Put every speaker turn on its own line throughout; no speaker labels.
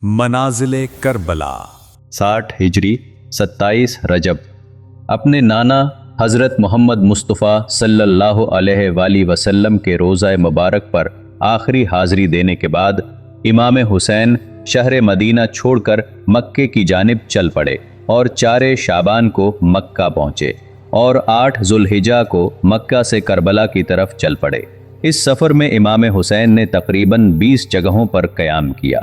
منازل کربلا
60 ہجری 27 رجب اپنے نانا حضرت محمد مصطفیٰ صلی اللہ علیہ وآلہ وسلم کے روضہ مبارک پر آخری حاضری دینے کے بعد امام حسین شہر مدینہ چھوڑ کر مکے کی جانب چل پڑے اور 4 شعبان کو مکہ پہنچے اور 8 ذوالحجہ کو مکہ سے کربلا کی طرف چل پڑے۔ اس سفر میں امام حسین نے تقریباً 20 جگہوں پر قیام کیا۔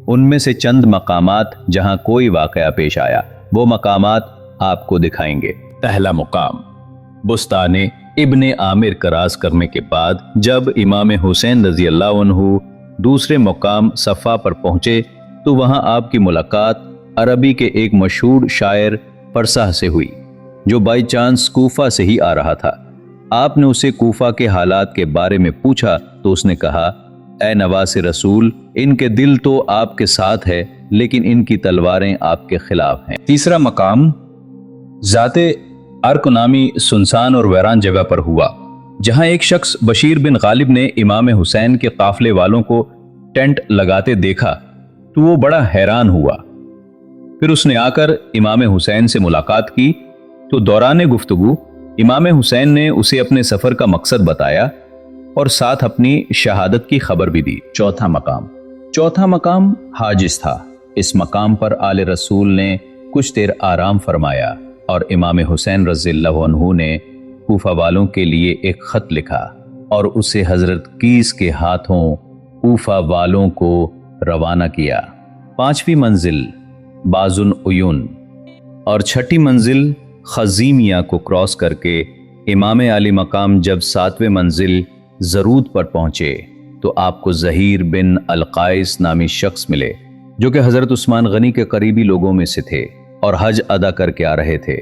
ان میں سے چند مقامات جہاں کوئی واقعہ پیش آیا وہ مقامات آپ کو دکھائیں گے۔ پہلا مقام بستان ابن عامر کا راز کرنے کے بعد جب امام حسین رضی اللہ عنہ دوسرے مقام صفا پر پہنچے تو وہاں آپ کی ملاقات عربی کے ایک مشہور شاعر فرسہ سے ہوئی جو بائی چانس کوفہ سے ہی آ رہا تھا۔ آپ نے اسے کوفہ کے حالات کے بارے میں پوچھا تو اس نے کہا، اے نواس رسول، ان کے دل تو آپ کے ساتھ ہے لیکن ان کی تلواریں آپ کے خلاف ہیں۔ تیسرا مقام ذات ارک نامی سنسان اور ویران جگہ پر ہوا جہاں ایک شخص بشیر بن غالب نے امام حسین کے قافلے والوں کو ٹینٹ لگاتے دیکھا تو وہ بڑا حیران ہوا۔ پھر اس نے آ کر امام حسین سے ملاقات کی تو دوران گفتگو امام حسین نے اسے اپنے سفر کا مقصد بتایا اور ساتھ اپنی شہادت کی خبر بھی دی۔ چوتھا مقام حاجز تھا۔ اس مقام پر آل رسول نے کچھ دیر آرام فرمایا اور امام حسین رضی اللہ عنہ نے کوفہ والوں کے لیے ایک خط لکھا اور اسے حضرت قیس کے ہاتھوں کوفہ والوں کو روانہ کیا۔ 5ویں منزل بازن عیون اور 6ٹھی منزل خزیمیہ کو کراس کر کے امام علی مقام جب 7ویں منزل زرود پر پہنچے تو آپ کو زہیر بن القائس نامی شخص ملے جو کہ حضرت عثمان غنی کے قریبی لوگوں میں سے تھے اور حج ادا کر کے آ رہے تھے۔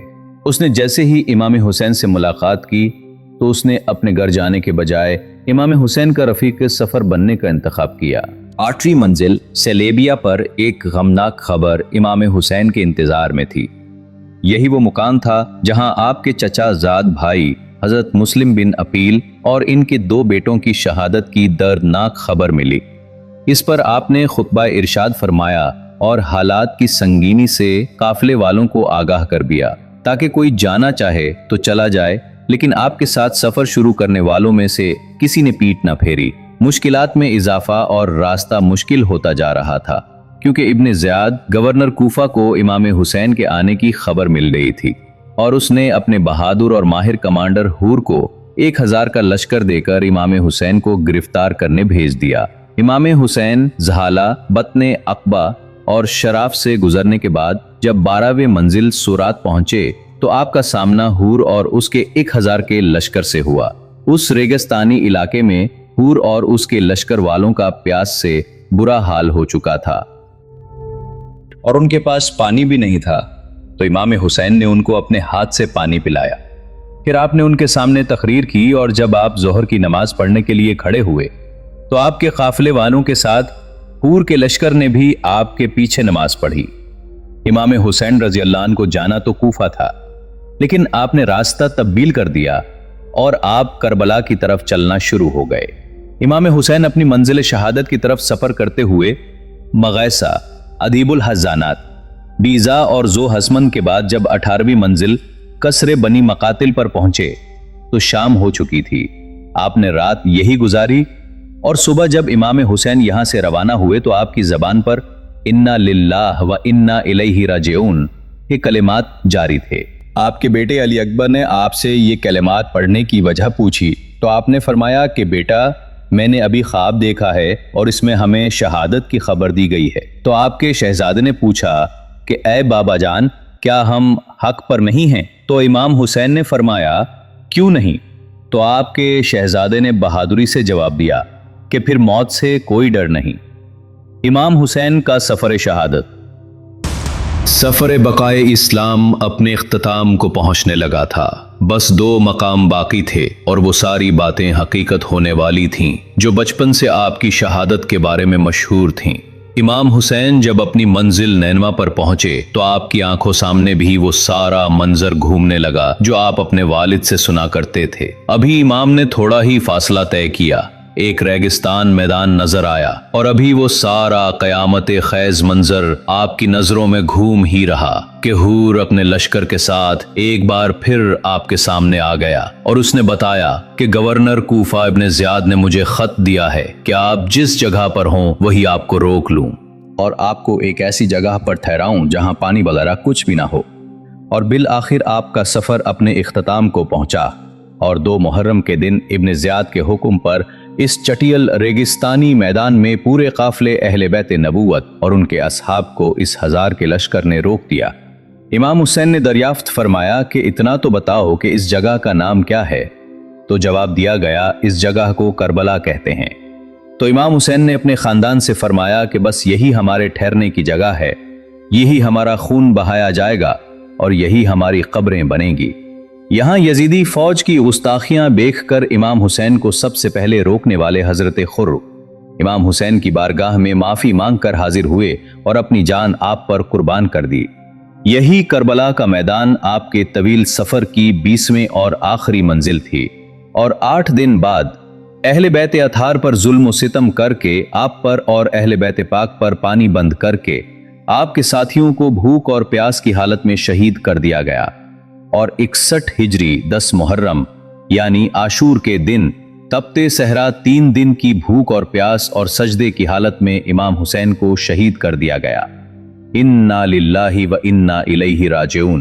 اس نے جیسے ہی امام حسین سے ملاقات کی تو اس نے اپنے گھر جانے کے بجائے امام حسین کا رفیق سفر بننے کا انتخاب کیا۔ 8ویں منزل سیلیبیا پر ایک غمناک خبر امام حسین کے انتظار میں تھی۔ یہی وہ مکان تھا جہاں آپ کے چچا زاد بھائی حضرت مسلم بن عقیل اور ان کے 2 بیٹوں کی شہادت کی دردناک خبر ملی۔ اس پر آپ نے خطبہ ارشاد فرمایا اور حالات کی سنگینی سے قافلے والوں کو آگاہ کر دیا تاکہ کوئی جانا چاہے تو چلا جائے، لیکن آپ کے ساتھ سفر شروع کرنے والوں میں سے کسی نے پیٹ نہ پھیری۔ مشکلات میں اضافہ اور راستہ مشکل ہوتا جا رہا تھا کیونکہ ابن زیاد گورنر کوفہ کو امام حسین کے آنے کی خبر مل رہی تھی اور اس نے اپنے بہادر اور ماہر کمانڈر ہور کو 1000 کا لشکر دے کر امام حسین کو گرفتار کرنے بھیج دیا۔ امام حسین زہالہ، بطن عقبہ اور شراف سے گزرنے کے بعد جب 12ویں منزل سورات پہنچے تو آپ کا سامنا ہور اور اس کے 1000 کے لشکر سے ہوا۔ اس ریگستانی علاقے میں ہور اور اس کے لشکر والوں کا پیاس سے برا حال ہو چکا تھا اور ان کے پاس پانی بھی نہیں تھا، تو امام حسین نے ان کو اپنے ہاتھ سے پانی پلایا۔ پھر آپ نے ان کے سامنے تقریر کی اور جب آپ ظہر کی نماز پڑھنے کے لیے کھڑے ہوئے تو آپ کے قافلے والوں کے ساتھ ہور کے لشکر نے بھی آپ کے پیچھے نماز پڑھی۔ امام حسین رضی اللہ عنہ کو جانا تو کوفہ تھا لیکن آپ نے راستہ تبدیل کر دیا اور آپ کربلا کی طرف چلنا شروع ہو گئے۔ امام حسین اپنی منزل شہادت کی طرف سفر کرتے ہوئے مغیسہ، ادیب الحزانات، بیزا اور ذو حسمن کے بعد جب 18ویں منزل قصر بنی مقاتل پر پہنچے تو شام ہو چکی تھی۔ آپ نے رات یہی گزاری اور صبح جب امام حسین یہاں سے روانہ ہوئے تو آپ کی زبان پر انا للہ و انا الیہ راجعون یہ کلمات جاری تھے۔ آپ کے بیٹے علی اکبر نے آپ سے یہ کلمات پڑھنے کی وجہ پوچھی تو آپ نے فرمایا کہ بیٹا، میں نے ابھی خواب دیکھا ہے اور اس میں ہمیں شہادت کی خبر دی گئی ہے۔ تو آپ کے شہزادے نے پوچھا کہ اے بابا جان، کیا ہم حق پر نہیں ہیں؟ تو امام حسین نے فرمایا کیوں نہیں؟ تو آپ کے شہزادے نے بہادری سے جواب دیا کہ پھر موت سے کوئی ڈر نہیں۔ امام حسین کا سفر شہادت۔ سفر بقائے اسلام اپنے اختتام کو پہنچنے لگا تھا۔ بس 2 مقام باقی تھے اور وہ ساری باتیں حقیقت ہونے والی تھیں جو بچپن سے آپ کی شہادت کے بارے میں مشہور تھیں۔ امام حسین جب اپنی منزل نینوا پر پہنچے تو آپ کی آنکھوں سامنے بھی وہ سارا منظر گھومنے لگا جو آپ اپنے والد سے سنا کرتے تھے۔ ابھی امام نے تھوڑا ہی فاصلہ طے کیا ایک ریگستان میدان نظر آیا اور ابھی وہ سارا قیامت خیز منظر آپ کی نظروں میں گھوم ہی رہا کہ حور اپنے لشکر کے ساتھ ایک بار پھر آپ کے سامنے آ گیا اور اس نے بتایا کہ گورنر کوفہ ابن زیاد نے مجھے خط دیا ہے کہ آپ جس جگہ پر ہوں وہی آپ کو روک لوں اور آپ کو ایک ایسی جگہ پر ٹھہراؤں جہاں پانی وغیرہ کچھ بھی نہ ہو۔ اور بالآخر آپ کا سفر اپنے اختتام کو پہنچا اور 2 محرم کے دن ابن زیاد کے حکم پر اس چٹیل ریگستانی میدان میں پورے قافلے اہل بیت نبوت اور ان کے اصحاب کو اس 1000 کے لشکر نے روک دیا۔ امام حسین نے دریافت فرمایا کہ اتنا تو بتاؤ کہ اس جگہ کا نام کیا ہے؟ تو جواب دیا گیا اس جگہ کو کربلا کہتے ہیں۔ تو امام حسین نے اپنے خاندان سے فرمایا کہ بس یہی ہمارے ٹھہرنے کی جگہ ہے، یہی ہمارا خون بہایا جائے گا اور یہی ہماری قبریں بنیں گی۔ یہاں یزیدی فوج کی گستاخیاں دیکھ کر امام حسین کو سب سے پہلے روکنے والے حضرت خر امام حسین کی بارگاہ میں معافی مانگ کر حاضر ہوئے اور اپنی جان آپ پر قربان کر دی۔ یہی کربلا کا میدان آپ کے طویل سفر کی 20ویں اور آخری منزل تھی، اور 8 دن بعد اہل بیت اطہار پر ظلم و ستم کر کے آپ پر اور اہل بیت پاک پر پانی بند کر کے آپ کے ساتھیوں کو بھوک اور پیاس کی حالت میں شہید کر دیا گیا، اور 61 ہجری 10 محرم یعنی عاشور کے دن تپتے صحرا 3 دن کی بھوک اور پیاس اور سجدے کی حالت میں امام حسین کو شہید کر دیا گیا۔ انا للہ و انا الیہ راجعون۔